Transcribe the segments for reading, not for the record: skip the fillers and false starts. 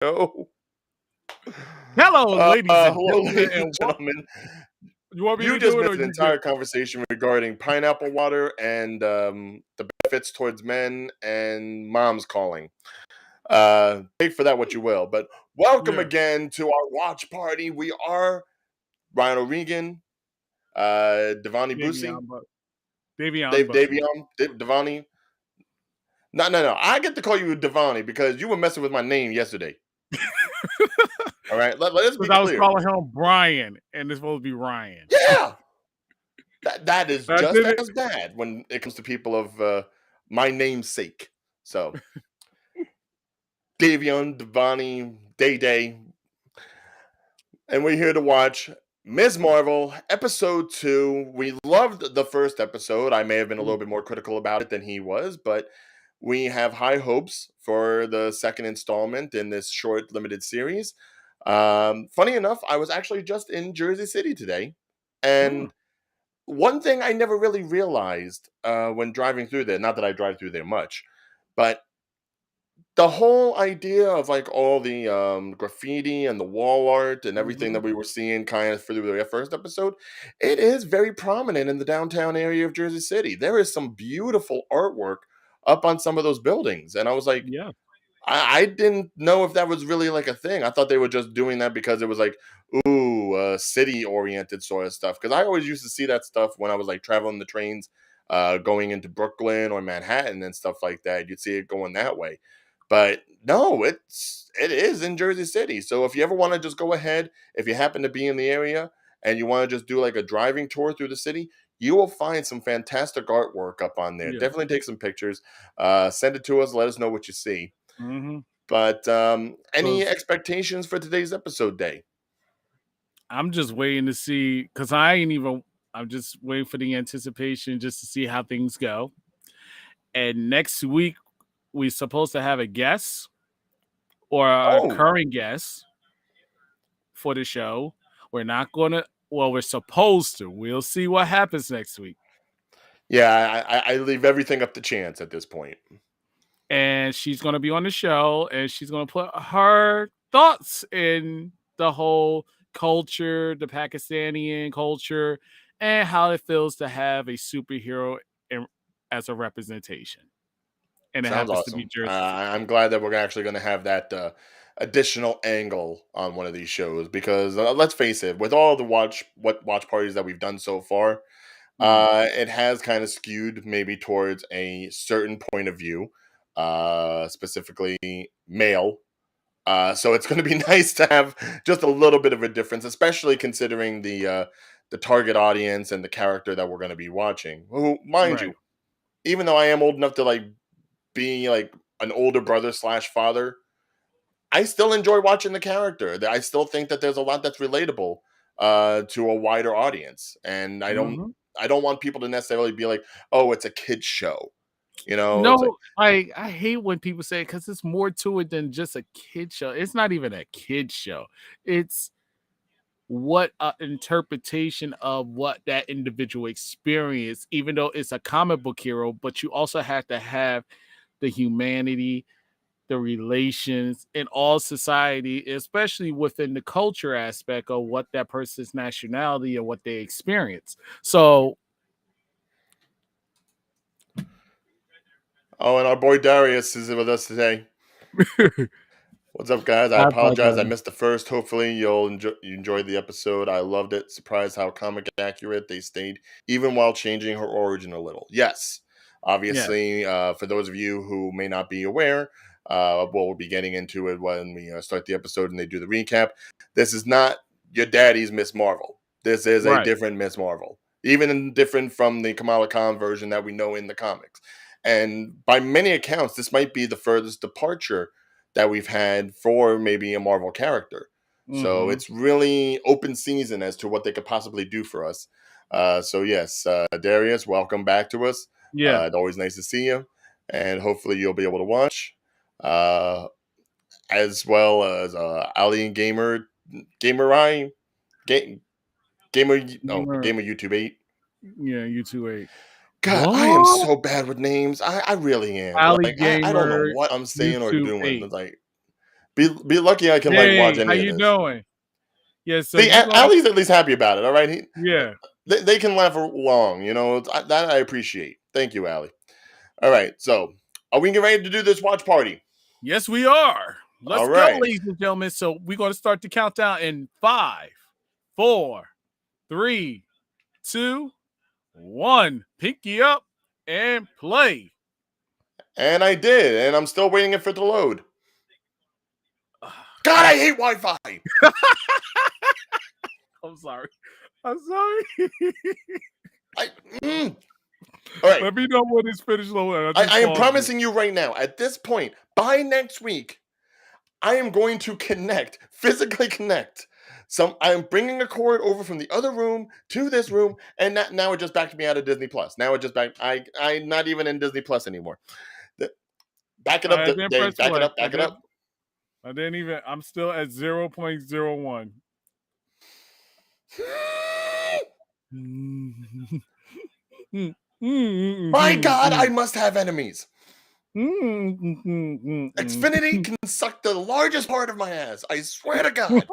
Oh, Hello, ladies and hello, gentlemen, ladies and and welcome. gentlemen. You want me You to just do it missed or an you good? entire conversation regarding pineapple water and the benefits towards men and moms calling. Take for that what you will. But welcome Yeah, again to our watch party. We are Ryan O'Regan, Devani Busi, Davion, but Davion Bussy. Devani. No. I get to call you Devani because you were messing with my name yesterday. All right, let's be Because I was clear. calling him Brian, and it's supposed to be Ryan. Yeah, that is I just did it. as bad when it comes to people of my namesake. So Davion, Devani, Day Day, and we're here to watch Ms. Marvel episode 2. We loved the first episode. I may have been a little bit more critical about it than he was, but we have high hopes for the second installment in this short limited series. Funny enough, I was actually just in Jersey City today, Mm, and one thing I never really realized when driving through there, not that I drive through there much, but the whole idea of like all the graffiti and the wall art and everything mhm. that we were seeing kind of through the first episode, it is very prominent in the downtown area of Jersey City. There is some beautiful artwork up on some of those buildings. And I was like, Yeah, I didn't know if that was really like a thing. I thought they were just doing that because it was like, ooh, city oriented sort of stuff. Because I always used to see that stuff when I was like traveling the trains, going into Brooklyn or Manhattan and stuff like that. You'd see it going that way. But no, it is in Jersey City. So if you ever want to just go ahead, if you happen to be in the area and you want to just do like a driving tour through the city, you will find some fantastic artwork up on there. yeah. Definitely take some pictures. Send it to us. Let us know what you see. Hmm. But any Because expectations for today's episode day? I'm just waiting to see, because I ain't even, I'm just waiting for the anticipation just to see how things go. And next week, we're supposed to have a guest or a Oh, current guest for the show. We're not going to, well, we're supposed to. We'll see what happens next week. yeah, I leave everything up to chance at this point. And she's going to be on the show and she's going to put her thoughts in the whole culture, the Pakistani culture, and how it feels to have a superhero as a representation. And it Sounds happens to be awesome. Jersey City. I'm glad that we're actually going to have that additional angle on one of these shows because let's face it, with all the watch parties that we've done so far, Mm. it has kind of skewed maybe towards a certain point of view, specifically male. So it's going to be nice to have just a little bit of a difference, especially considering the target audience and the character that we're going to be watching. Who, mind Right. you, even though I am old enough to like be like an older brother slash father, I still enjoy watching the character. I still think that there's a lot that's relatable to a wider audience, and Hmm. I don't want people to necessarily be like, oh, it's a kids show. You know, it's like No, I hate when people say it because it's more to it than just a kid show. It's not even a kid show. It's what interpretation of what that individual experienced, even though it's a comic book hero, but you also have to have the humanity, the relations in all society, especially within the culture aspect of what that person's nationality and what they experience. So oh, and our boy Darius is with us today. What's up, guys? I I apologize. I apologize. missed the first. Hopefully, you enjoyed the episode. I loved it. Surprised how comic accurate they stayed, even while changing her origin a little. Yes, Yeah. obviously, for those of you who may not be aware, we'll be getting into it when we start the episode and they do the recap. This is not your daddy's Miss Marvel. This is a Right. different Miss Marvel, even different from the Kamala Khan version that we know in the comics. And by many accounts, this might be the furthest departure that we've had for maybe a Marvel character. So Hmm. it's really open season as to what they could possibly do for us. So yes, Darius, welcome back to us. Yeah. It's always nice to see you, and hopefully you'll be able to watch, uh, as well as Ali and Gamer Eye, Ga- Gamer YouTube 8. Yeah, you two eight. God, I am What? so bad with names. I really am. Ali Like I don't know Gamer, what I'm saying or YouTube doing. 8. It's like Be lucky I can like watch Hey, how any of you this. doing? Yeah, so See, you gonna Ali's at least happy about it. All right, yeah. they can laugh along. That I appreciate. Thank you, Ali. All right, so are we getting ready to do this watch party? Yes, we are. All Let's go, right, ladies and gentlemen. So we're gonna start the countdown in 5, 4, 3, 2, 1. Pinky up and play. and I did, and I'm still waiting for it to load. God, I hate Wi-Fi. I'm sorry. I'm sorry. I, mm. All right, Let me know when it's finished loading. I'll I just am pause it. promising you right now. At this point, by next week, I am going to physically connect. I am bringing a cord over from the other room to this room, and now it just backed me out of Disney Plus. Now it just back. I'm not even in Disney Plus anymore. Back it up, I didn't press Dave. Back it select. up. Back it up. I didn't even. I'm still at 0.01. My God, I must have enemies. Xfinity can suck the largest part of my ass. I swear to God.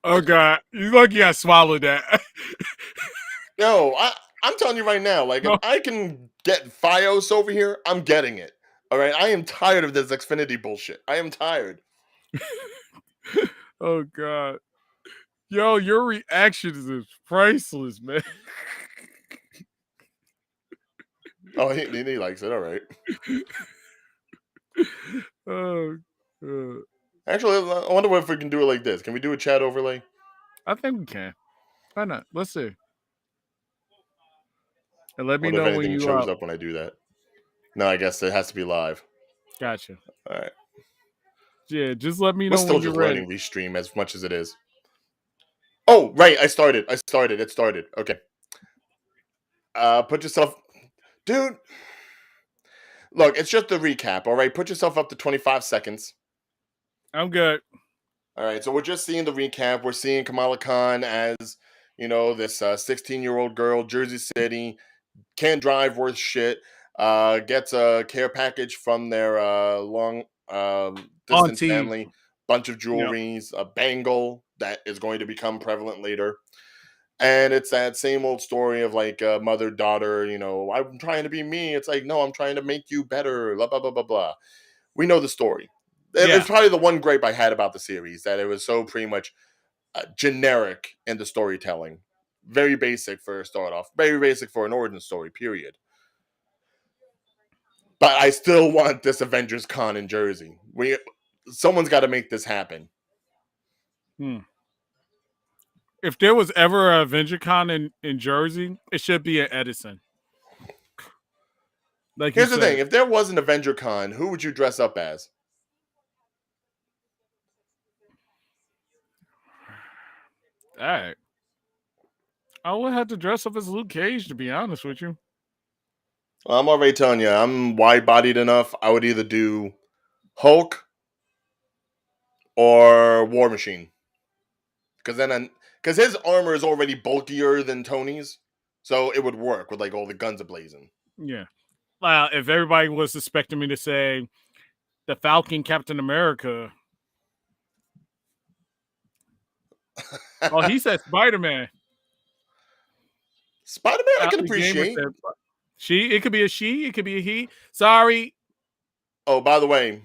Oh God, you lucky I swallowed that. No, I'm telling you right now, like if No. I can get FiOS over here, I'm getting it. All right, I am tired of this Xfinity bullshit. I am tired. Oh God, yo, your reactions is priceless, man. Oh, he likes it. All right. Oh, God. Actually, I wonder if we can do it like this. Can we do a chat overlay? I think we can. Why not? Let's see. And let me What if know when anything you shows up. up when I do that? No, I guess it has to be live. Gotcha. All right. Yeah, just let me We're know still when you're just ready. learning Restream as much as it is. Oh, right. I started. It started. Okay. Put yourself, dude. Look, it's just a recap. All right. Put yourself up to 25 seconds. I'm good. All right. So we're just seeing the recap. We're seeing Kamala Khan as this 16-year-old girl, Jersey City, can't drive worth shit. Gets a care package from their long distant Auntie. family, bunch of Yep. jewelries, a bangle that is going to become prevalent later. And it's that same old story of like mother daughter. I'm trying to be me. It's like, no, I'm trying to make you better. Blah blah blah blah blah. We know the story. It's Yeah. probably the one gripe I had about the series, that it was so pretty much generic in the storytelling. Very basic for a start off. Very basic for an origin story. Period. But I still want this Avengers Con in Jersey. Someone's got to make this happen. Hmm. If there was ever a VentureCon in Jersey, it should be at Edison. Like you Here's the thing: said. if there was an Avenger Con, who would you dress up as? All right. I would have to dress up as Luke Cage, to be honest with you. Well, I'm already telling you, I'm wide-bodied enough. I would either do Hulk or War Machine, because his armor is already bulkier than Tony's, so it would work with like all the guns ablazing. Yeah. Well, if everybody was expecting me to say the Falcon Captain America. Oh, he said Spider-Man. Spider-Man, I can The gamer appreciate. said she. It could be a she. It could be a he. Sorry. Oh, by the way,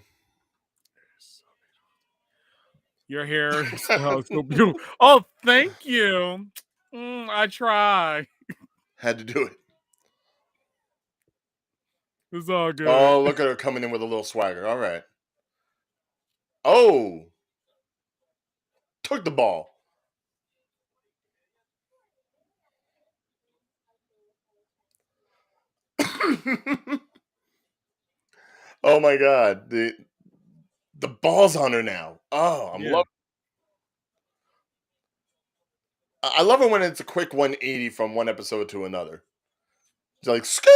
Your hair is so beautiful. Oh, thank you. I try. had to do it. It's all good. Oh, look at her coming in with a little swagger. All right. Oh, took the ball. Oh my god, the ball's on her now. Oh, Yeah. I love it when it's a quick 180 from one episode to another. It's like scoop.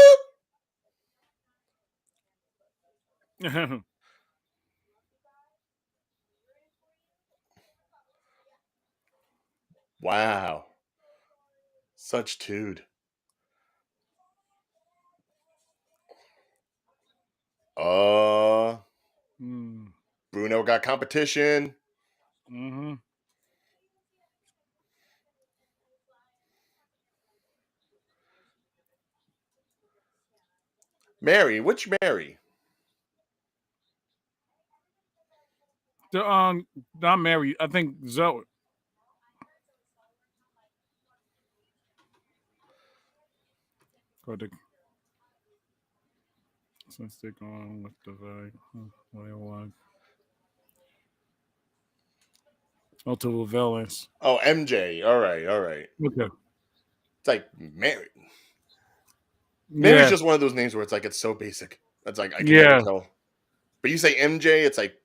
Wow, such dude. Uh, Mm. Bruno got competition. Mm-hmm. Mary, which Mary? The not Mary. I think Zoe. Go to since they're going with the vibe. Multiple villains. Oh, MJ. All right, all right. Okay. It's like Mary. Mary's Yeah. just one of those names where it's like it's so basic. It's like I can never Yeah. tell. But you say MJ, it's like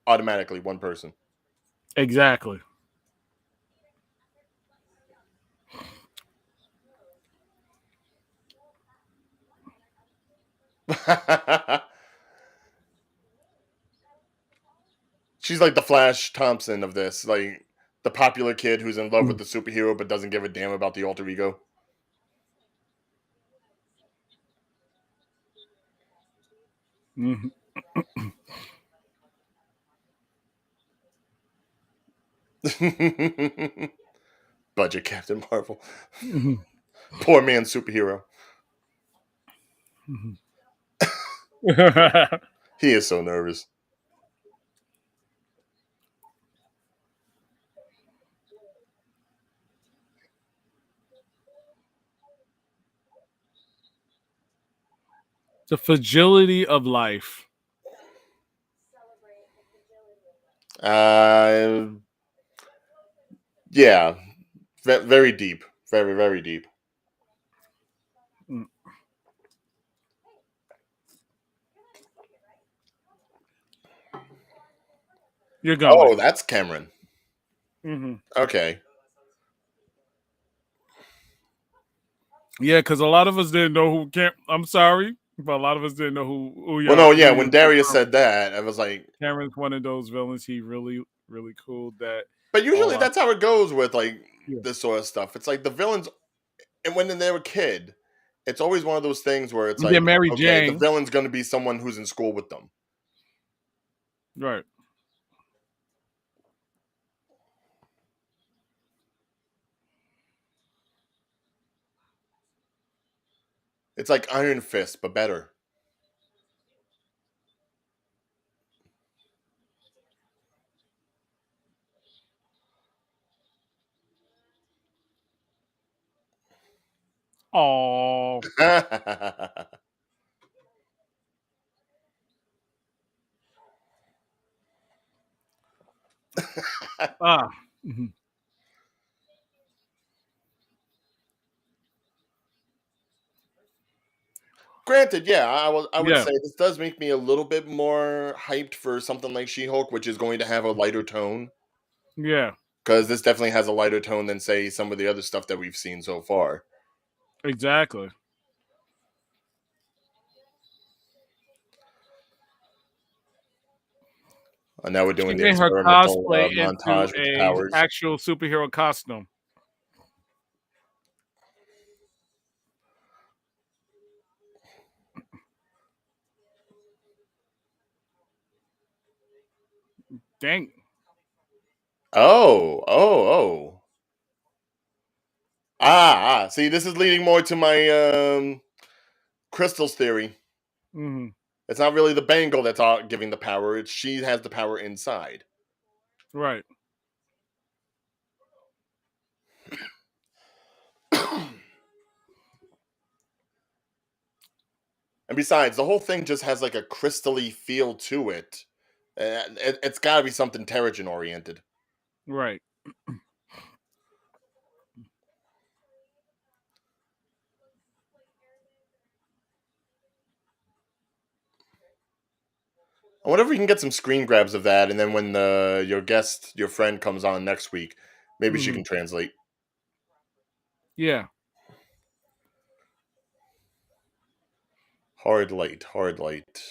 automatically one person. Exactly. She's like the Flash Thompson of this, like the popular kid who's in love with the superhero but doesn't give a damn about the alter ego. Mm-hmm. Budget Captain Marvel. Mm-hmm. Poor man superhero. He is so nervous. The fragility of life. Uh, yeah, very deep, very very deep. Mm. You're Oh, going. that's Cameron. Mm-hmm. Okay. Yeah, because a lot of us didn't know who. I'm sorry, but a lot of us didn't know who Well, y'all no, who yeah. you When were talking Darius about. said that, I was like, Cameron's one of those villains. He really cool. That but all usually our that's how it goes with like yeah. this sort of stuff. It's like the villains, and when they were a kid, it's always one of those things where it's And then like, Mary okay, the Jane. villain's going to be someone who's in school with them. Right. It's like Iron Fist, but better. Oh. Ah. Mhm. Granted, yeah, I would Yeah. say this does make me a little bit more hyped for something like She-Hulk, which is going to have a lighter tone. Yeah. Because this definitely has a lighter tone than say some of the other stuff that we've seen so far. Exactly. And now we're She doing the made her experimental cosplay into montage with the a powers. actual superhero costume. Dang. Oh, oh, oh. See, this is leading more to my crystals theory. Hmm. It's not really the bangle that's giving the power; it's she has the power inside. Right. And besides, the whole thing just has like a crystally feel to it. It's got to be something Terrigen oriented. Right. I wonder if we can get some screen grabs of that, and then when your guest, your friend, comes on next week, maybe she Hmm. can translate. Yeah. Hard light, hard light.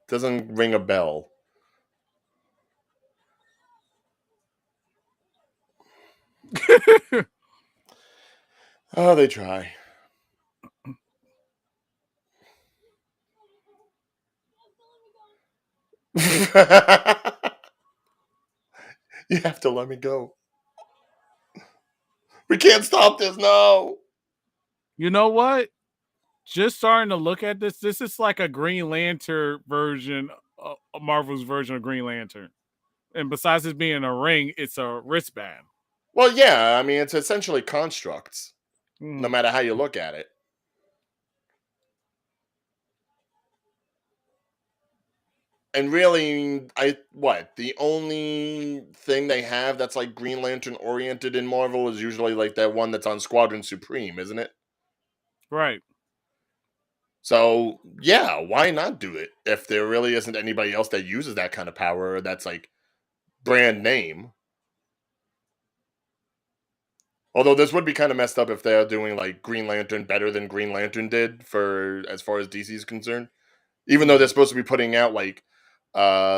Doesn't ring a bell. Oh, they try. You have to let me go. We can't stop this. No. You know what? Just starting to look at this, this is like a Green Lantern version, Marvel's version of Green Lantern. And besides it being a ring, it's a wristband. Well, yeah. I mean, it's essentially constructs, no Mhm. matter how you look at it. And really, the only thing they have that's like Green Lantern oriented in Marvel is usually like that one that's on Squadron Supreme, isn't it? Right. So yeah, why not do it if there really isn't anybody else that uses that kind of power that's like brand name? Although this would be kind of messed up if they're doing like Green Lantern better than Green Lantern did for as far as DC is concerned. Even though they're Mhm. supposed to be putting out like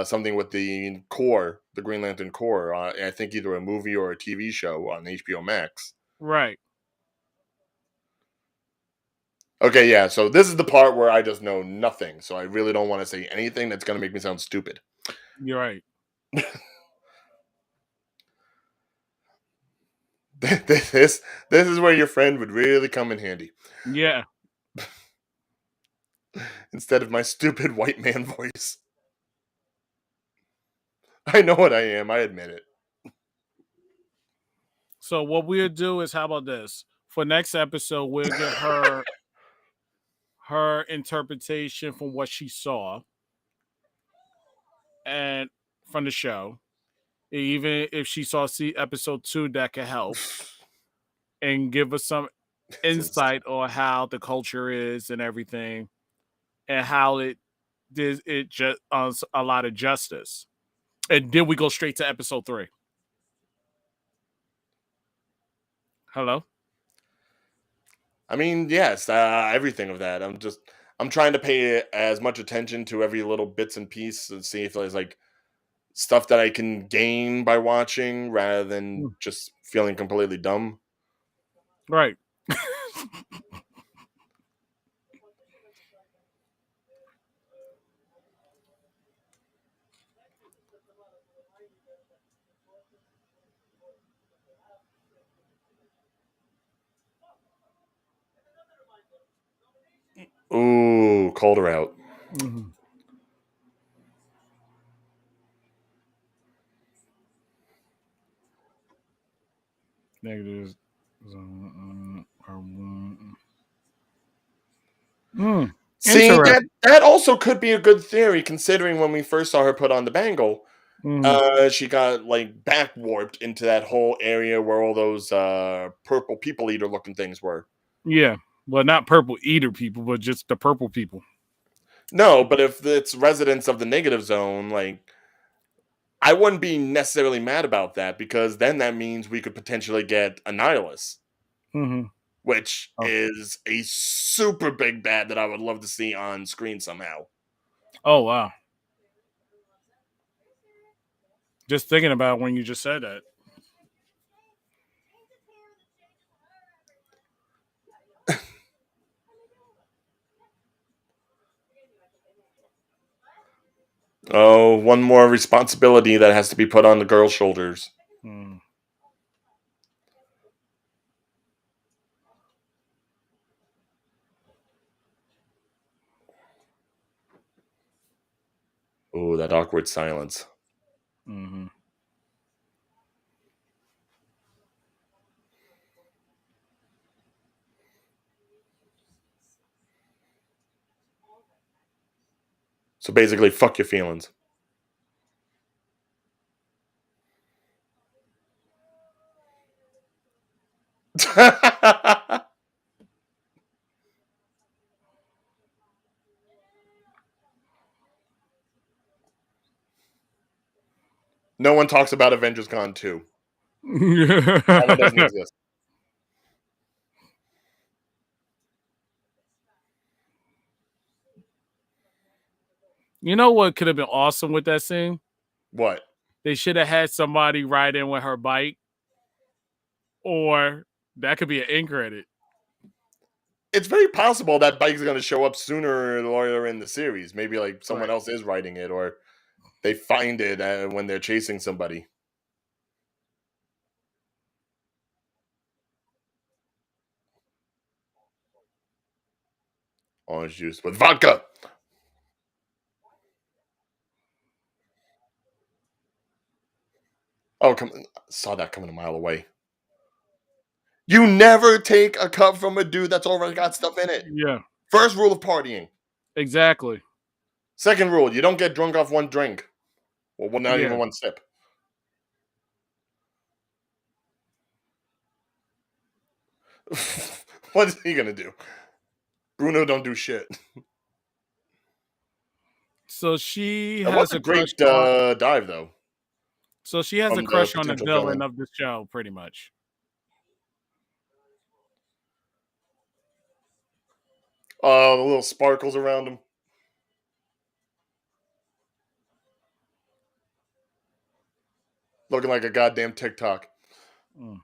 something with the core, the Green Lantern core, I think either a movie or a TV show on HBO Max. Right. Okay, yeah, so this is the part where I just know nothing, so I really don't want to say anything that's going to make me sound stupid. You're right. This is where your friend would really come in handy Yeah. instead of my stupid white man voice. I know what I am, I admit it. So what we'll do is, how about this? For next episode, we'll get her interpretation from what she saw and from the show. Even if she saw see episode 2, that could help and give us some It's ins- insight on how the culture is and everything, and how it did it just a lot of justice. And then we go straight to episode 3. Hello. I mean, yes, everything of that. I'm trying to pay as much attention to every little bits and piece and see if there's like stuff that I can gain by watching rather than Mm. just feeling completely dumb. Right. Ooh, called her out. Mhm. Negatives. Mm. See, Interesting. that also could be a good theory, considering when we first saw her put on the bangle, Mhm. she got like back warped into that whole area where all those purple people eater looking things were. Yeah. Well, not purple eater people, but just the purple people. No, but if it's residents of the negative zone, like I wouldn't be necessarily mad about that because then that means we could potentially get a nihilus, Mhm. which Oh. is a super big bad that I would love to see on screen somehow. Oh wow. Just thinking about it when you just said that. Oh, one more responsibility that has to be put on the girl's shoulders. Mm. Oh, that awkward silence. Mhm. So basically, fuck your feelings. No one talks about Avengers Con 2. That one doesn't exist. You know what could have been awesome with that scene? What? They should have had somebody ride in with her bike, or that could be an end credit. It's very possible that bike's going to show up sooner or later in the series. Maybe like someone Right. else is writing it, or They find it when they're chasing somebody. Orange juice with vodka. Oh, come on. Saw that coming a mile away. You never take a cup from a dude that's already got stuff in it. Yeah, First rule of partying. exactly. Second rule, you don't get drunk off one drink. Well, not even Yeah. one sip. What is he gonna do? Bruno don't do shit. So she It was has a a crush great on. dive though So she has a from the crush on the potential villain villain. of the show, pretty much. The little sparkles around him, looking like a goddamn TikTok. Mm.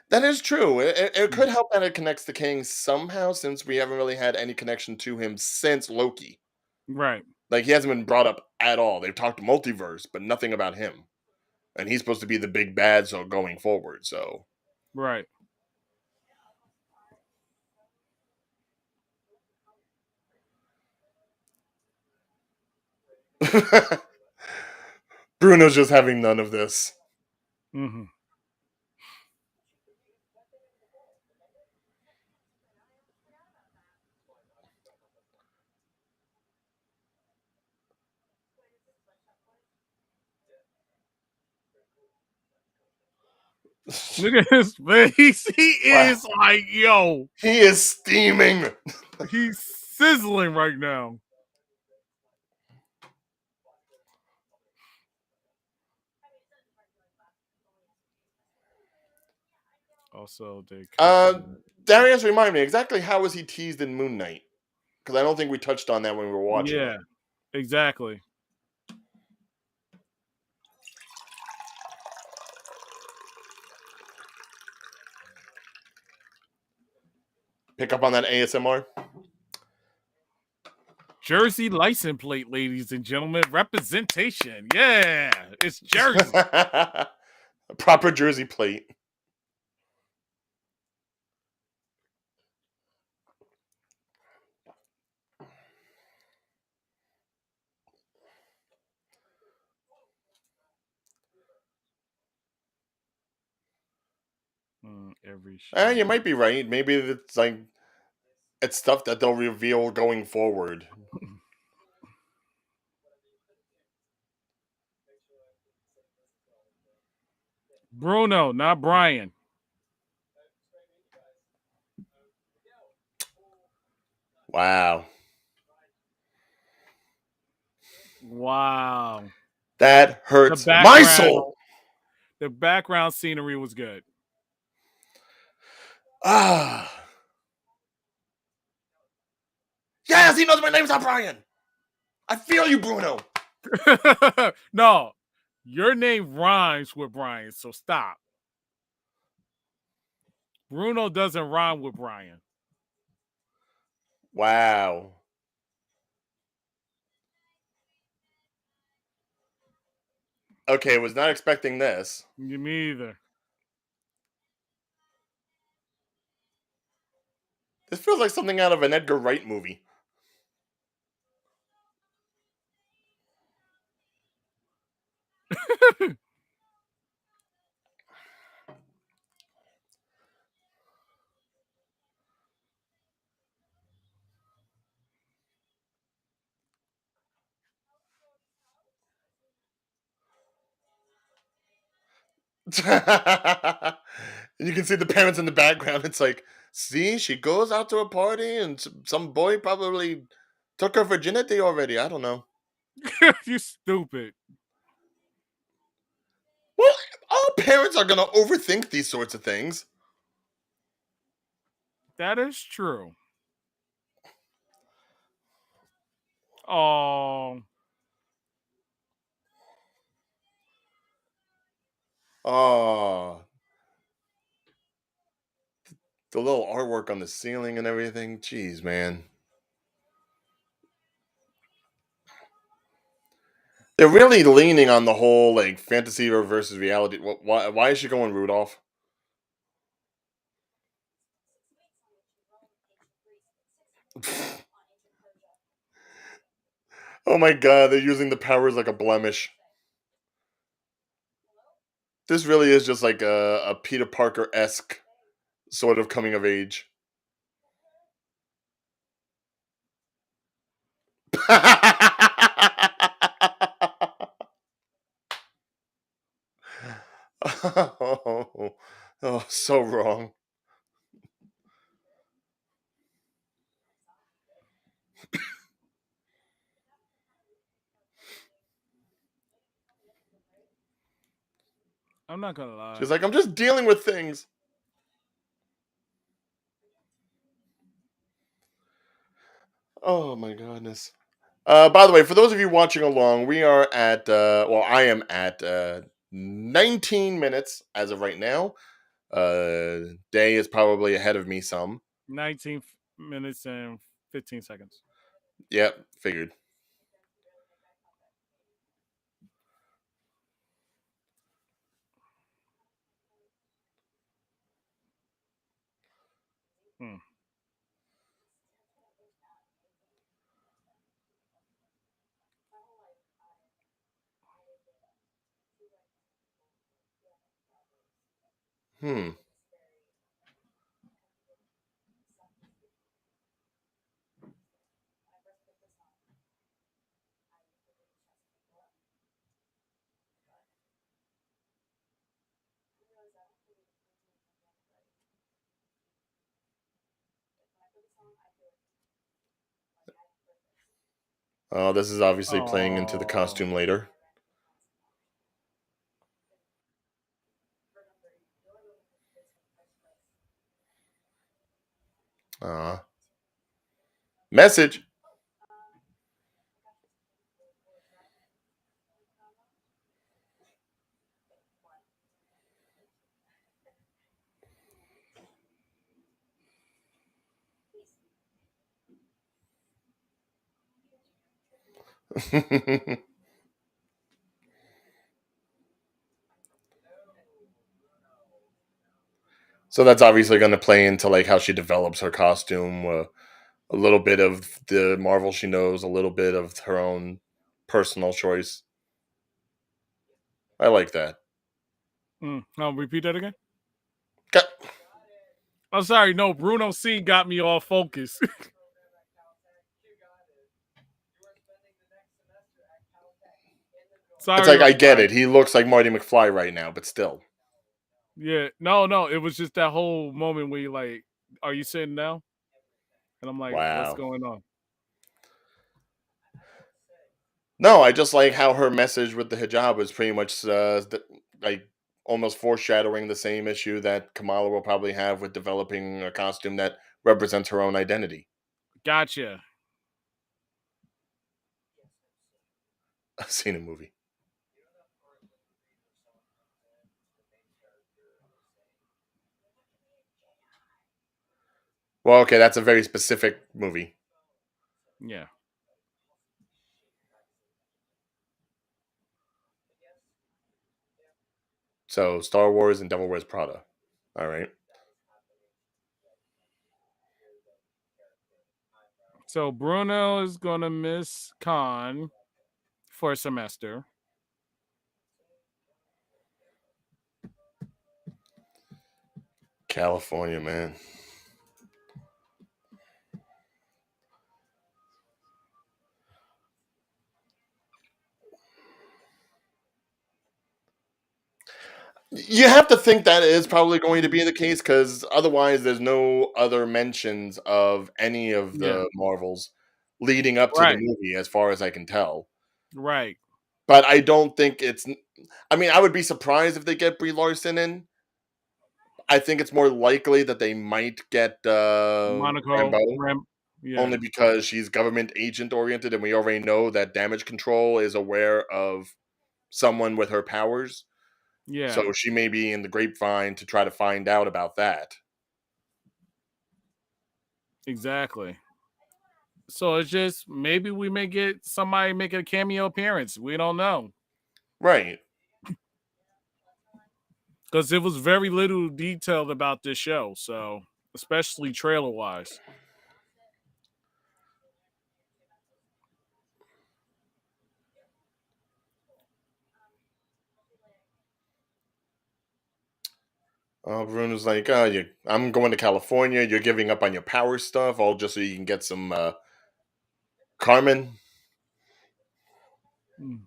That is true. It Mm. could help that it connects the king somehow, since we haven't really had any connection to him since Loki. Right. Like he hasn't been brought up at all. They've talked multiverse, but nothing about him. And he's supposed to be the big bad, so going forward. So Right. Bruno's just having none of this. Hmm. Look at his face. He Wow, is like, yo, he is steaming. he's sizzling right now. Also, they cut Uh, in. Darius, remind me exactly how was he teased in Moon Knight? Because I don't think we touched on that when we were watching it. Yeah, exactly. Pick up on that ASMR. Jersey license plate, ladies and gentlemen. Representation. Yeah, it's Jersey. Proper Jersey plate. Every You show. might be right. Maybe it's like it's stuff that they'll reveal going forward. Bruno, not Brian. Wow, Wow. that The hurts my background, soul. the background scenery was good. Ah, yes, he knows my name's not Brian. I feel you, Bruno. No, your name rhymes with Brian, so stop. Bruno doesn't rhyme with Brian. Wow. Okay, was not expecting this. Me either. This feels like something out of an Edgar Wright movie. And you can see the parents in the background. It's like, see, she goes out to a party and some boy probably took her virginity already. I don't know. You stupid. Well, all parents are going to overthink these sorts of things. That is true. Oh, Oh, the little artwork on the ceiling and everything. Jeez, man. They're really leaning on the whole like fantasy versus reality. Why is she going Rudolph? Oh my god, they're using the powers like a blemish. This really is just like a Peter Parker esque sort of coming of age. oh, oh, so wrong. I'm not gonna lie. She's like, I'm just dealing with things. Oh my goodness. By the way, for those of you watching along, we are at well, I am at 19 minutes as of right now. Day is probably ahead of me some. 19 minutes and 15 seconds. Yep, figured. Hmm. Hmm. Oh, this is obviously playing into the Oh, costume later. Uh, Message. So that's obviously going to play into like how she develops her costume, a little bit of the Marvel she knows, a little bit of her own personal choice. I like that. I'll repeat that again. Got- I'm sorry. No, Bruno C got me all focused. It's Sorry like I about get that. it. He looks like Marty McFly right now, but still. Yeah, no. It was just that whole moment where you like, are you sitting down? And I'm like, what's Wow. going on? No, I just like how her message with the hijab was pretty much like almost foreshadowing the same issue that Kamala will probably have with developing a costume that represents her own identity. Gotcha. I've seen a movie. Well, okay, that's a very specific movie. Yeah. So Star Wars and Devil Wears Prada. All right. So Bruno is gonna miss Khan for a semester. California, man. You have to think that is probably going to be the case because otherwise, there's no other mentions of any of Yeah. the Marvels leading up to the Right. movie, as far as I can tell. Right. But I don't think it's. I mean, I would be surprised if they get Brie Larson in. I think it's more likely that they might get Monaco. Rambo. Yeah. only because she's government agent oriented, and we already know that damage control is aware of someone with her powers. Yeah. So she may be in the grapevine to try to find out about that. Exactly. So it's just maybe we may get somebody making a cameo appearance. We don't know Right. because it was very little detailed about this show. So especially trailer wise. Bruno's like, I'm going to California. You're giving up on your power stuff, all just so you can get some Carmen. Mm.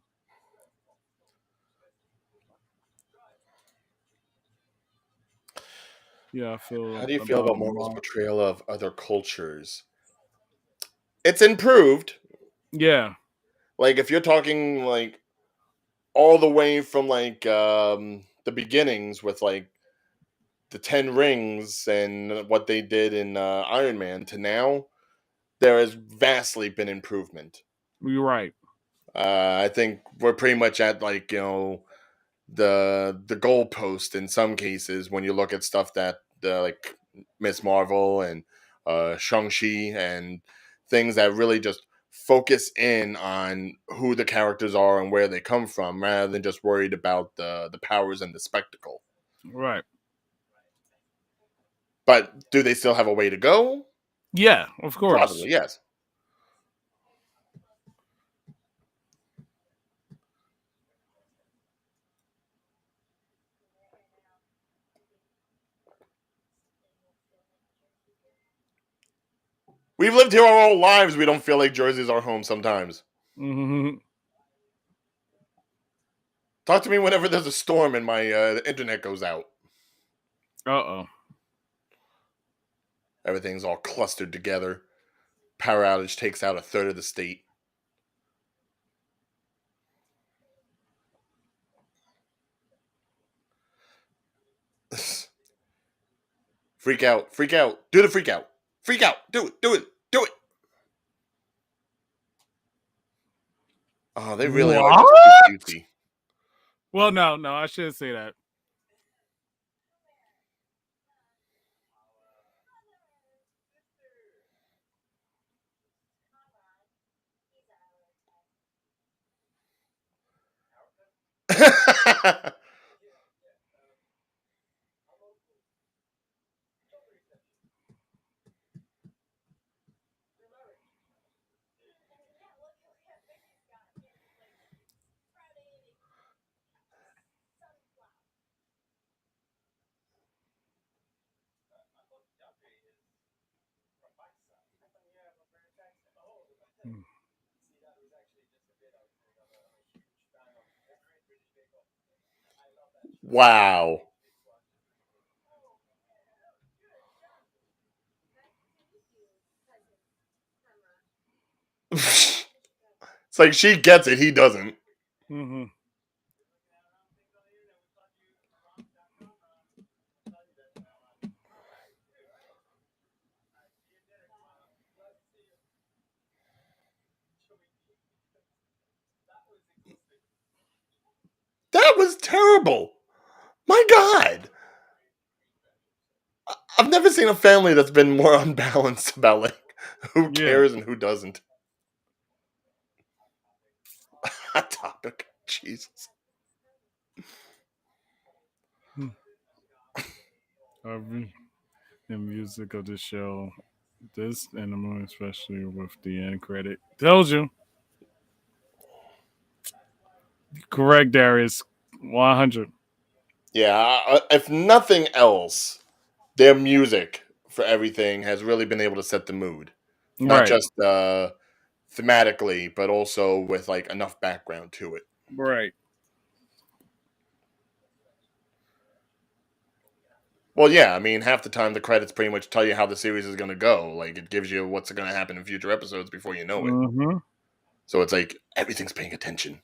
Yeah, I How feel do you feel about about Marvel's Mar. portrayal of other cultures? It's improved. Yeah, Like if you're talking like all the way from like the beginnings with like the 10 rings and what they did in Iron Man to now, there has vastly been improvement. you're right. I think we're pretty much at like, the goalpost in some cases when you look at stuff that like Miss Marvel and Shang-Chi and things that really just focus in on who the characters are and where they come from rather than just worried about the powers and the spectacle. Right. But do they still have a way to go? Yeah, of course. Probably, yes. We've lived here our whole lives. We don't feel like Jersey's our home sometimes. Hmm. Talk to me whenever there's a storm and my internet goes out. Uh oh. Everything's all clustered together. Power outage takes out a third of the state. Freak out, freak out, do the freak out, freak out, do it, do it, do it. Oh, they really are just too What? cutesy. Well, no, no, I shouldn't say that. Mm. Wow. It's like she gets it, he doesn't. Hmm. That was terrible. My God. I've never seen a family that's been more unbalanced about like who Yeah. cares and who doesn't. Hot topic. Jesus. Mm. The music of the show, this and the movie, especially with the end credit, tells you. Correct, Darius. 100. Yeah, if nothing else, their music for everything has really been able to set the mood. Not Right. just thematically, but also with like enough background to it. Right. Well, yeah, I mean, half the time the credits pretty much tell you how the series is going to go. Like, it gives you what's going to happen in future episodes before you know it. Hmm. So it's like everything's paying attention.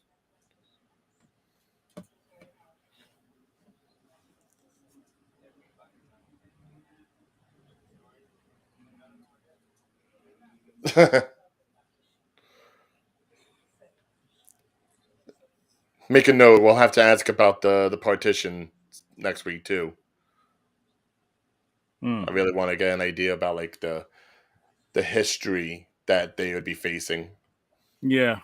Make a note. We'll have to ask about the partition next week too. I Mm. really want to get an idea about like the history that they would be facing. Yeah.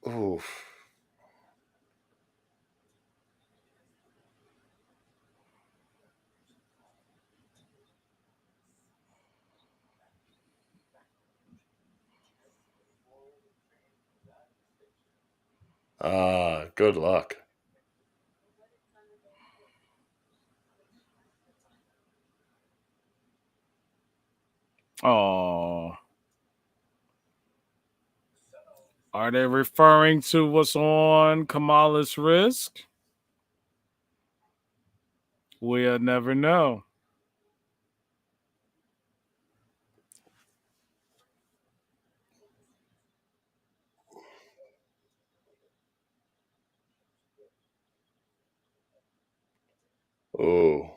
Oof. Good luck. Oh. Are they referring to what's on Kamala's wrist? We'll never know. Oh.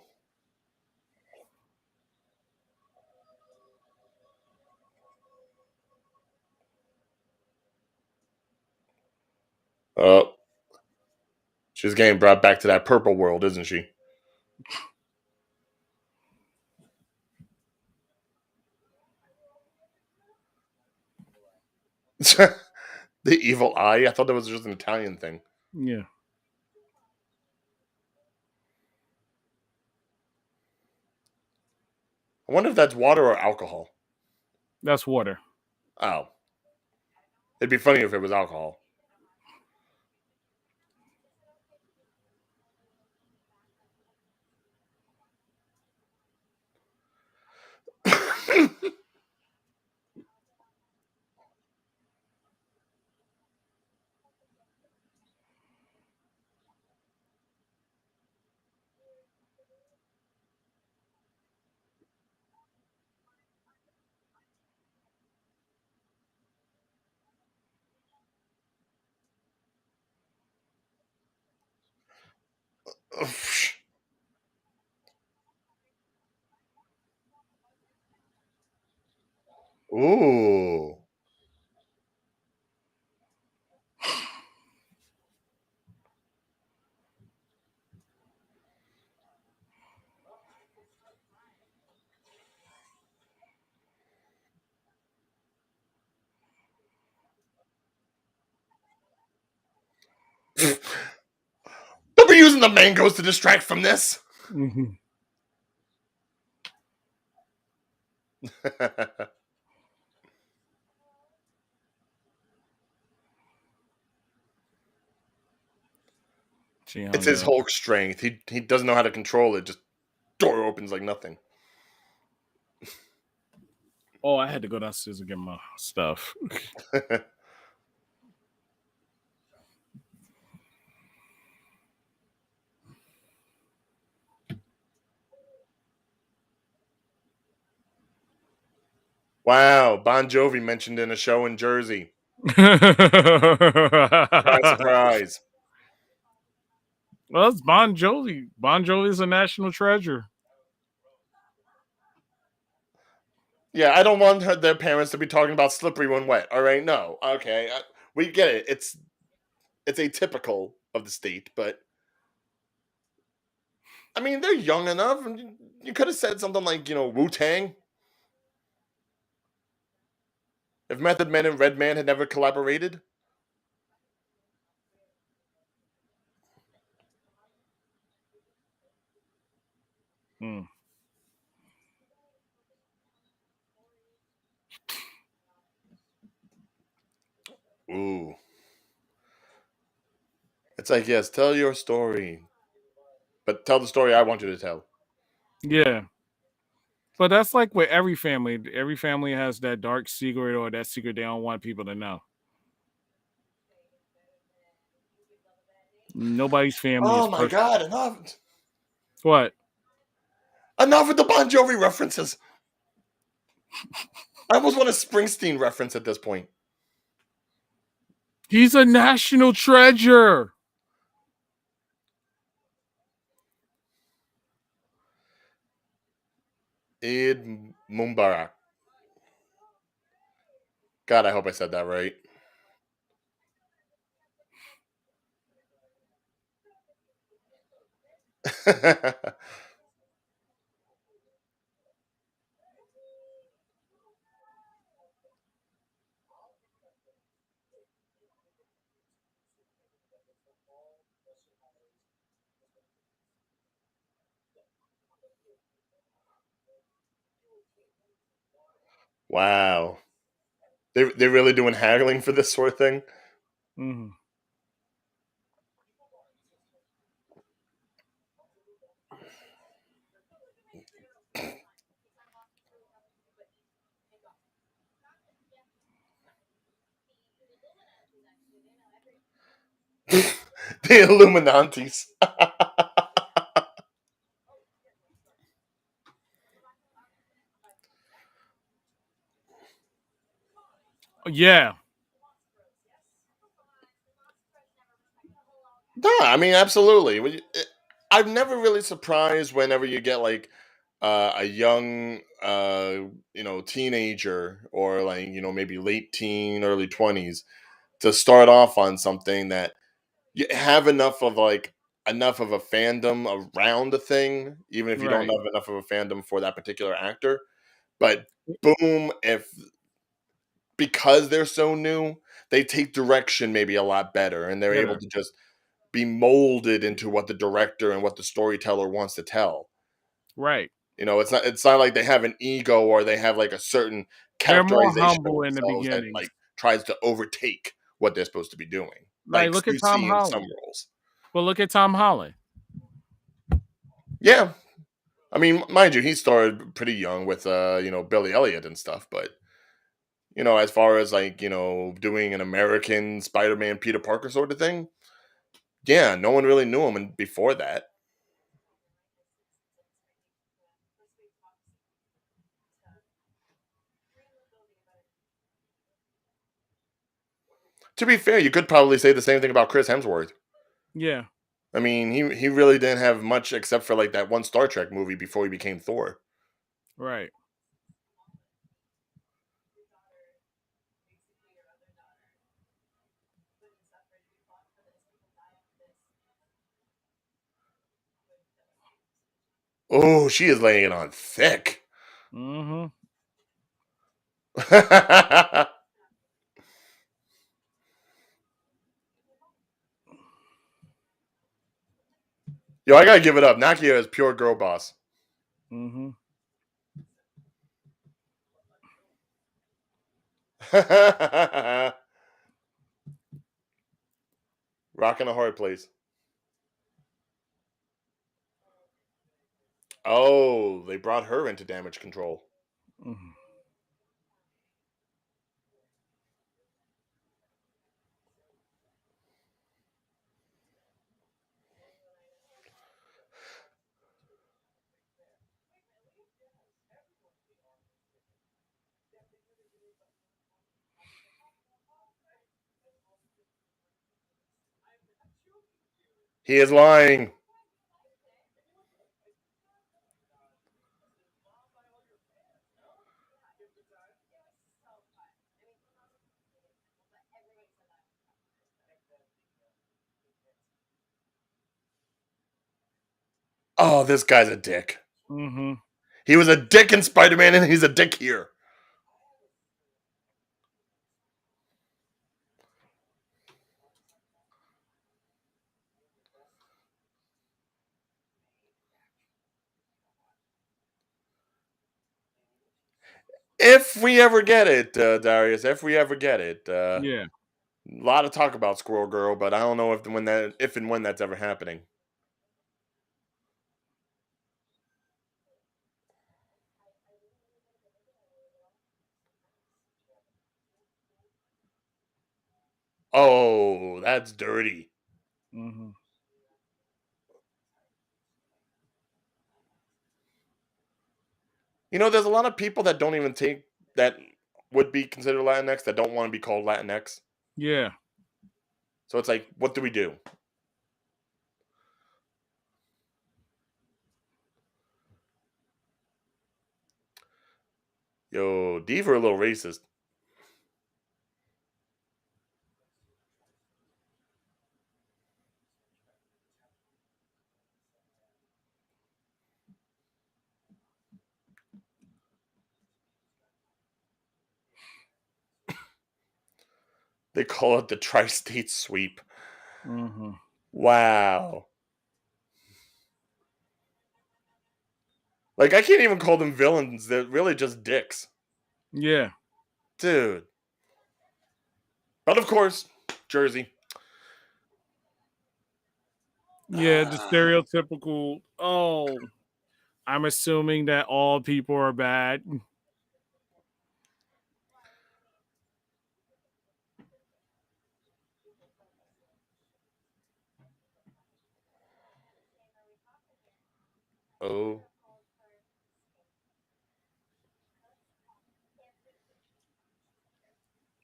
Oh. She's getting brought back to that purple world, isn't she? The evil eye? I thought that was just an Italian thing. Yeah, I wonder if that's water or alcohol. that's water. Oh. It'd be funny if it was alcohol. Ooh. Don't be using the mangoes to distract from this. Mm-hmm. She It's hung his up. Hulk strength. He doesn't know how to control it. Just door opens like nothing. Oh, I had to go downstairs and get my stuff. Wow, Bon Jovi mentioned in a show in Jersey. Surprise, Well, surprise. it's Bon Jovi. Bon Jovi is a national treasure. Yeah, I don't want their parents to be talking about slippery when wet. All right, no, okay, we get it. It's atypical of the state, but I mean they're young enough. And you could have said something like Wu Tang. If Method Man and Redman had never collaborated. Mm. Ooh, it's like yes, tell your story, but tell the story I want you to tell. Yeah. But that's like with every family. Every family has that dark secret or that secret they don't want people to know. Nobody's family is Oh my perfect. god, enough! What? Enough with the Bon Jovi references. I almost want a Springsteen reference at this point. He's a national treasure. Eid Mubarak. God, I hope I said that right. Wow. They're really doing haggling for this sort of thing? Mhm. The Illuminantes. Yeah. No, I mean, absolutely. I'm never really surprised whenever you get like a young, teenager or like maybe late teen, early 20s to start off on something that you have enough of a fandom around the thing, even if you don't Right. have enough of a fandom for that particular actor. But boom, if because they're so new, they take direction maybe a lot better, and they're able Better. to just be molded into what the director and what the storyteller wants to tell. Right. It's not like they have an ego or they have like a certain They're more characterization of humble in the themselves that beginnings. like tries to overtake what they're supposed to be doing, Like, like look at you Tom see in some Holland. roles. Well, look at Tom Holland. Yeah, I mean, mind you, he started pretty young with Billy Elliot and stuff, but as far as like doing an American Spider-Man Peter Parker sort of thing, yeah, no one really knew him before that. To be fair, you could probably say the same thing about Chris Hemsworth. Yeah. I mean, he really didn't have much except for like that one Star Trek movie before he became Thor. Right. Oh, she is laying it on thick. Mhm. Yo, I gotta give it up. Nakia is pure girl boss. Mhm. Rocking a hard place. Oh, they brought her into damage control. Mhm. He is lying. Oh, this guy's a dick. Mhm. He was a dick in Spider Man, and he's a dick here. If we ever get it, Darius, if we ever get it, Yeah. a lot of talk about Squirrel Girl, but I don't know if and when that's ever happening. Oh, that's dirty. Mhm. There's a lot of people that don't even take that would be considered Latinx that don't want to be called Latinx. Yeah. So it's like, what do we do? Yo, Diva a little racist. They call it the tri-state sweep. Hmm. Wow. Like, I can't even call them villains. They're really just dicks. Yeah. Dude. But of course, Jersey. Yeah. The stereotypical. Oh, I'm assuming that all people are bad. Oh.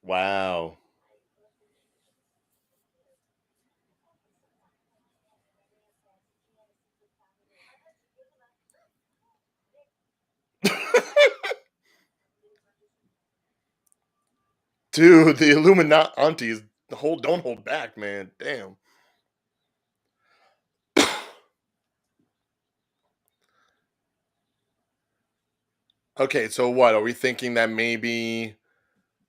Wow. Dude, the Illuminati's don't hold back, man. Damn. Okay, so what? Are we thinking that maybe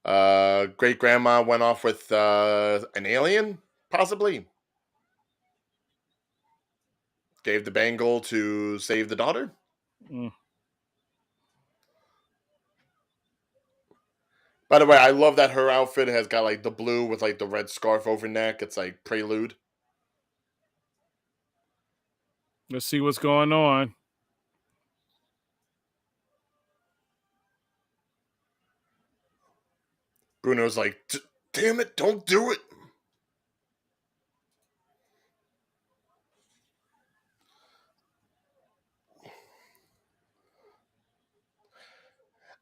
great grandma went off with an alien? Possibly. Gave the bangle to save the daughter? Mm. By the way, I love that her outfit has got like the blue with like the red scarf over neck. It's like prelude. Let's see what's going on. Bruno's like, damn it, don't do it.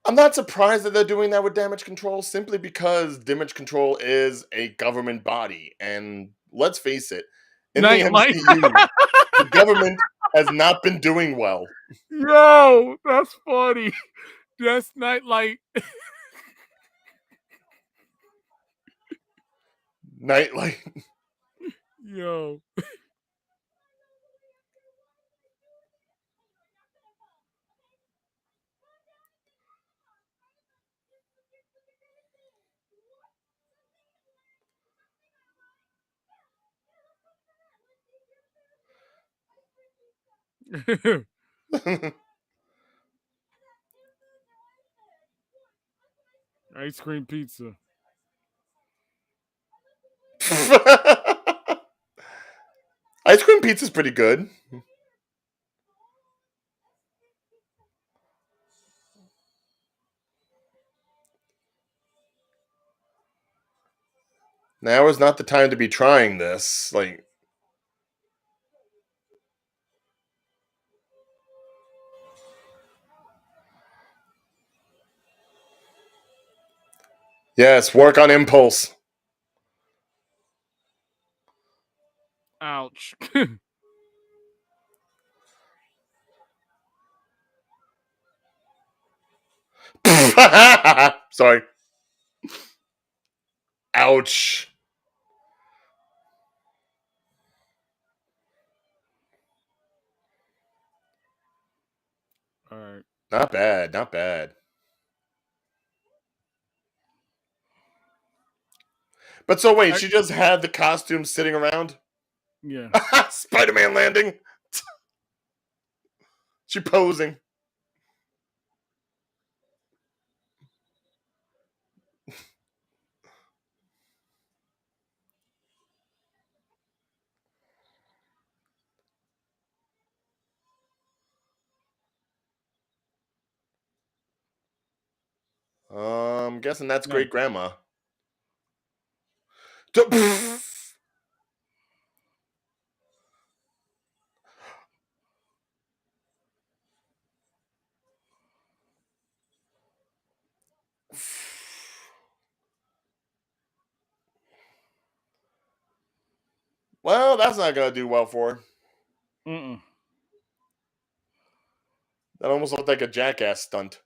I'm not surprised that they're doing that with damage control simply because damage control is a government body. And let's face it, in the Nightlight. MCU, the government has not been doing well. Yo, that's funny. That's Nightlight. Nightlight. Yo. Ice cream pizza. Ice cream pizza's pretty good. Now is not the time to be trying this. Like, yes, work on impulse. Ouch. Sorry. Ouch. All right. Not bad. Not bad. But so wait, I, she just had the costume sitting around? yeah. Spider-Man landing. She posing. I'm guessing that's Nice. great grandma. Well, that's not gonna do well for her. Mm-mm. That almost looked like a jackass stunt.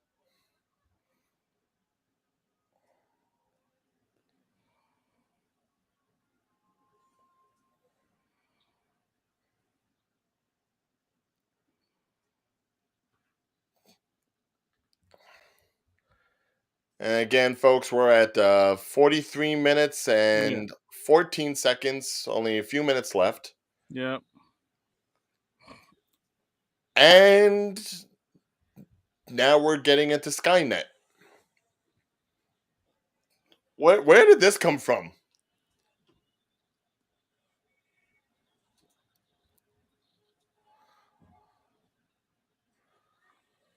And again, folks, we're at 43 minutes Yeah. and 14 seconds. Only a few minutes left. Yeah. And now we're getting into Skynet. Where did this come from?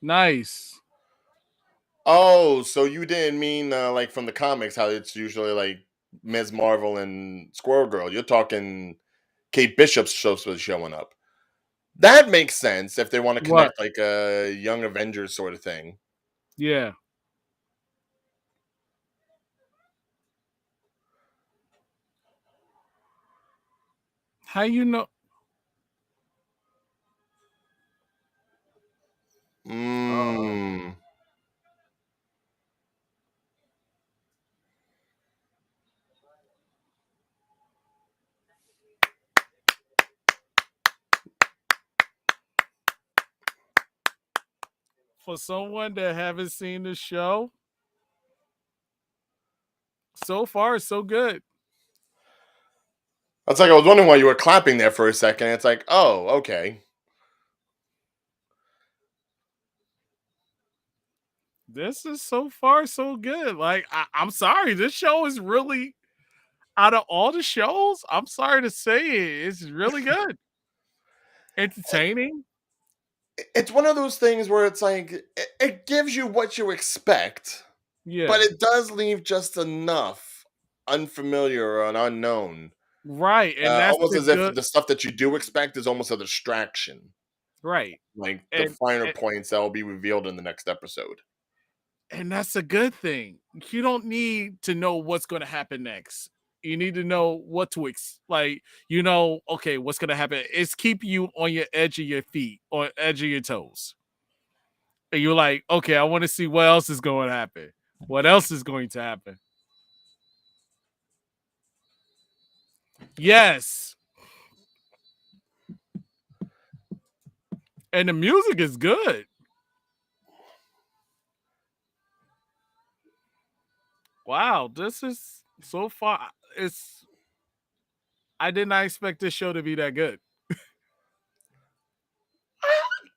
Nice. Oh, so you didn't mean like from the comics how it's usually like Ms. Marvel and Squirrel Girl. You're talking Kate Bishop's supposed to be showing up. That makes sense if they want to What? connect like a Young Avengers sort of thing. Yeah. How you know? Uh, Mmm. for someone that haven't seen the show, so far so good. That's like I was wondering why you were clapping there for a second. It's like, oh, okay. This is so far so good. Like I'm sorry, this show is really out of all the shows. I'm sorry to say it, it's really good, entertaining. It's one of those things where it's like it gives you what you expect, but Yeah, it does leave just enough unfamiliar and unknown. right, and that's Almost the as if good. the stuff that you do expect is almost a distraction, Right, like the and finer and, points that will be revealed in the next episode. and that's a good thing. You don't need to know what's going to happen next. You need to know what to like. Okay, what's going to happen? It's keep you on your edge of your feet, or edge of your toes. And you're like, okay, I want to see what else is going to happen. What else is going to happen? Yes. And the music is good. Wow, this is so far. It's I did not expect this show to be that good.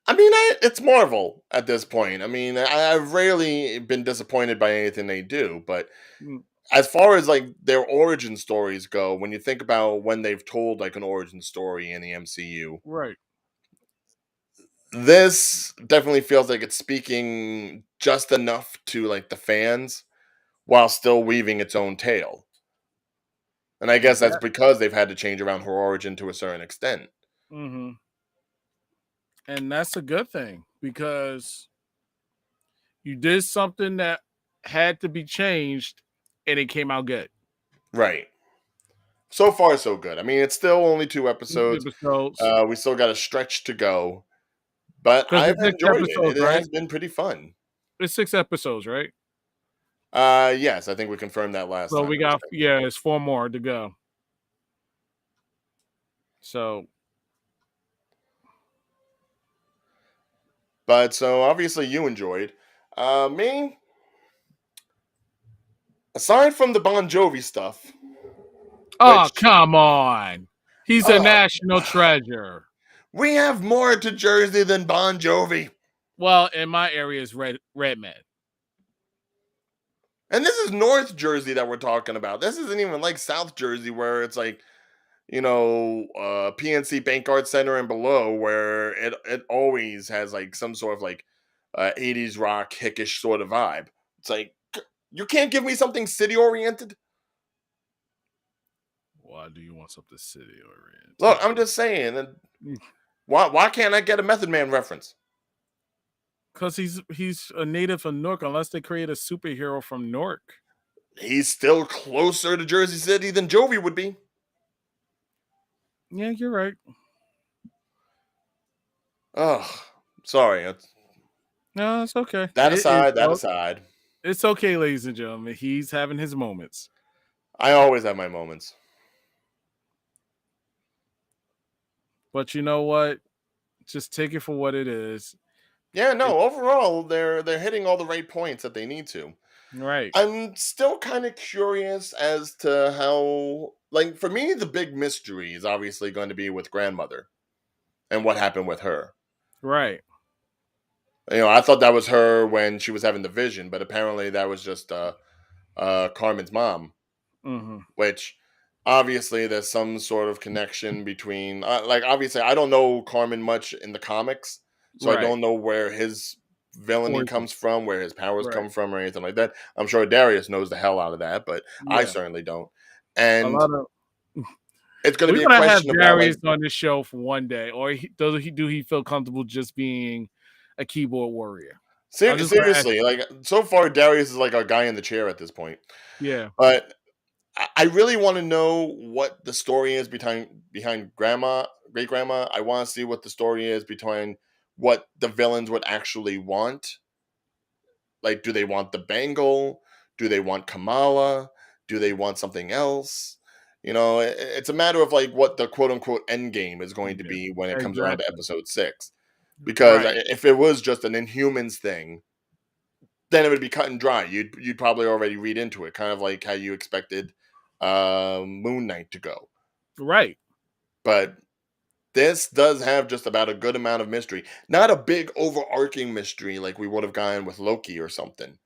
I mean, it's Marvel at this point. I mean, I've rarely been disappointed by anything they do, but Mm, as far as like their origin stories go, when you think about when they've told like an origin story in the MCU, right. this definitely feels like it's speaking just enough to like the fans while still weaving its own tale. And I guess And that's that because they've had to change around her origin to a certain extent. mhm. And that's a good thing because you did something that had to be changed and it came out good. Right. So far, so good. I mean, it's still only 2 episodes. Episodes. We still got a stretch to go, but Because I've it's six enjoyed it. episodes, It right? has been pretty fun. It's 6 episodes, right? Yes, I think we confirmed that last So time. we It was got, 6. yeah, it's 4 more to go. So But so obviously you enjoyed. Me, aside from the Bon Jovi stuff, oh, which come on. He's a uh, national treasure. we have more to Jersey than Bon Jovi. Well, in my area is Redman. And this is North Jersey that we're talking about. This isn't even like South Jersey where it's like, PNC Bank Art Center and below where it always has like some sort of like 80s rock hickish sort of vibe. It's like you can't give me something city oriented. Why do you want something city Look, oriented? I'm just saying. And why can't I get a Method Man reference? Because he's a native of Newark, unless they create a superhero from Newark. He's still closer to Jersey City than Jovi would be. Yeah, you're right. Oh, sorry. No, it's okay. That It is. aside, that aside. It's okay, ladies and gentlemen. He's having his moments. I always have my moments. But you know what? Just take it for what it is. Yeah, It, no, overall they're hitting all the right points that they need to. right, I'm still kind of curious as to how, like, for me the big mystery is obviously going to be with grandmother and what happened with her. right. I thought that was her when she was having the vision, but apparently that was just Carmen's mom, Hmm. which obviously there's some sort of connection between like, obviously I don't know Carmen much in the comics, so I Right. don't know where his villainy Origin. comes from, where his powers Right. come from, or anything like that. I'm sure Darius knows the hell out of that, but I Yeah. certainly don't. A And lot of it's going to we're be a gonna have question about, like, Darius on this show for one day, or do he feel comfortable just being a keyboard warrior? I'm just gonna ask. seriously, like, so far Darius is like a guy in the chair at this point. Yeah. But I really want to know what the story is behind grandma, great grandma. I want to see what the story is behind what the villains would actually want. Like, do they want the bangle? Do they want Kamala? Do they want something else? It's a matter of, like, what the quote unquote end game is going to Yeah. be when it comes around to Exactly. episode 6. Because Right. if it was just an Inhumans thing, then it would be cut and dry. You'd probably already read into it, kind of like how you expected Moon Knight to go. Right. But this does have just about a good amount of mystery. Not a big overarching mystery like we would have gotten with Loki or something,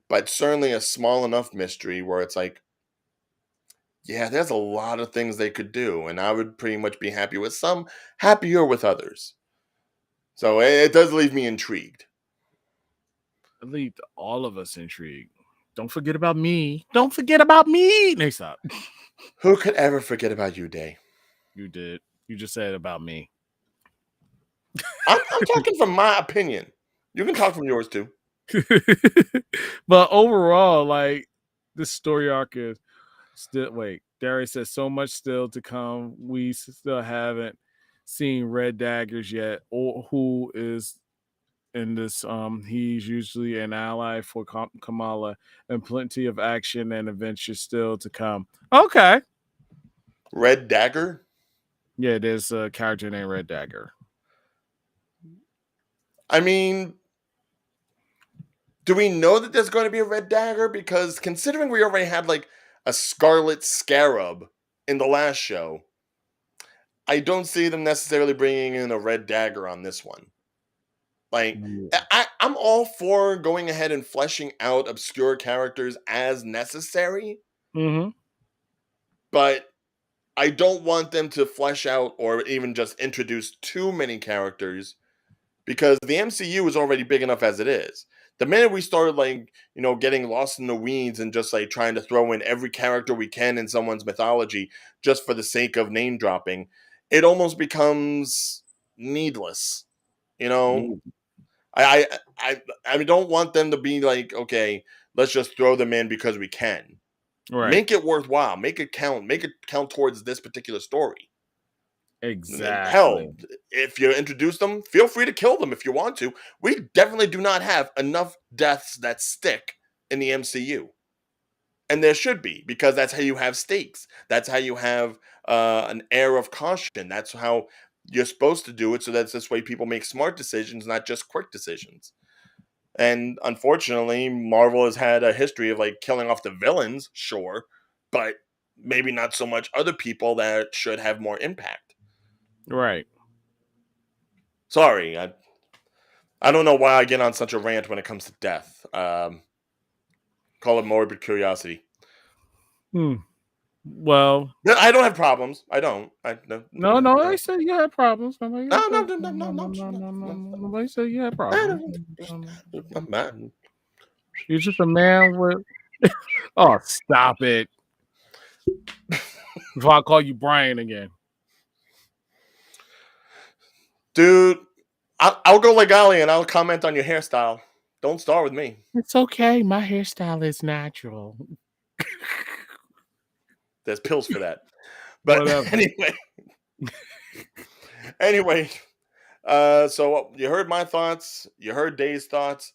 but certainly a small enough mystery where it's like, yeah, there's a lot of things they could do, and I would pretty much be happy with some, happier with others. So it does leave me intrigued. It leave all of us intrigued. Don't forget about me. Don't forget about me. Next up. Who could ever forget about you, Day? You did. You just said about me. I'm talking from my opinion. You can talk from yours too. But overall, like this story arc is still wait. Darius says so much still to come. We still haven't seen Red Daggers yet, or who is in this. He's usually an ally for Kamala, and plenty of action and adventure still to come. Okay, Red Dagger? yeah, there's a character named Red Dagger. I mean, do we know that there's going to be a Red Dagger? Because considering we already had, like, a Scarlet Scarab in the last show, I don't see them necessarily bringing in a Red Dagger on this one. Like, I'm all for going ahead and fleshing out obscure characters as necessary, Mm-hmm. but I don't want them to flesh out or even just introduce too many characters, because the MCU is already big enough as it is. The minute we started, like, getting lost in the weeds and just like trying to throw in every character we can in someone's mythology just for the sake of name dropping, it almost becomes needless. You know, I I don't want them to be like, okay, let's just throw them in because we can. Right. Make it worthwhile. Make it count. Make it count towards this particular story. Exactly. Hell, if you introduce them, feel free to kill them if you want to. We definitely do not have enough deaths that stick in the MCU. And there should be, because that's how you have stakes. That's how you have an air of caution. That's how you're supposed to do it, so that's this way people make smart decisions, not just quick decisions. And unfortunately, Marvel has had a history of, like, killing off the villains, sure, but maybe not so much other people that should have more impact. Right. Sorry, I don't know why I get on such a rant when it comes to death. Call it morbid curiosity. Hmm. Well, No, I don't have problems. I don't. I no no, no no, no I said you had problems. Nobody no no said no no, no no no, no, no no, no no, no, no. no. Nobody said you had problems. No, No, no. man. You're just a man with. Oh, stop it! Before I call you Brian again. Dude, I'll go legali and I'll comment on your hairstyle. Don't start with me. It's okay. My hairstyle is natural. There's pills for that. But Whatever. anyway, Anyway, so you heard my thoughts. You heard Day's thoughts.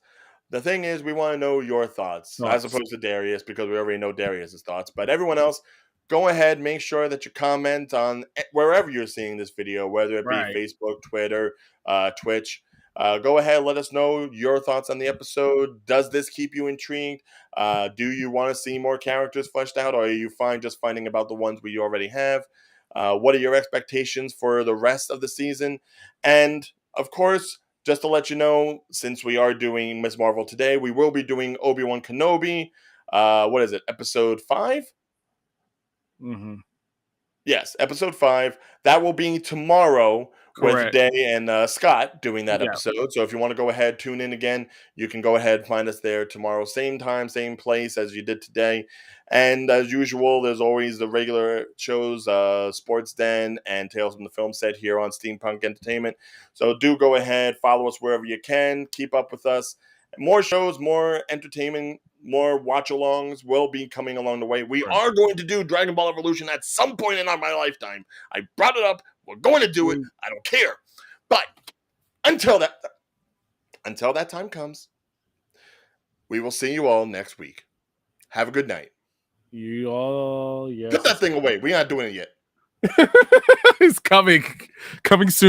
The thing is, we want to know your thoughts as Thoughts. opposed to Darius because we already know Darius's thoughts. But everyone else, go ahead, make sure that you comment on wherever you're seeing this video, whether it be Right. Facebook, Twitter, Twitch. Go ahead, let us know your thoughts on the episode. Does this keep you intrigued? Do you want to see more characters fleshed out, or are you fine just finding about the ones we already have? What are your expectations for the rest of the season? And of course, just to let you know, since we are doing Miss Marvel today, we will be doing Obi-Wan Kenobi. What is it? Episode 5? Mm-hmm. Yes, episode 5. That will be tomorrow with Correct. Day and Scott doing that Yeah. episode. So if you want to go ahead, tune in again, you can go ahead, find us there tomorrow, same time, same place as you did today. And as usual, there's always the regular shows, Sports Den and Tales from the Film Set here on Steampunk Entertainment. So do go ahead, follow us wherever you can, keep up with us. More shows, more entertainment, more watch-alongs will be coming along the way. We Right. are going to do Dragon Ball Evolution at some point in my lifetime. I brought it up. We're going to do it. I don't care. But until that time comes, we will see you all next week. Have a good night. You all, yes. Put that thing away. We're not doing it yet. It's coming soon.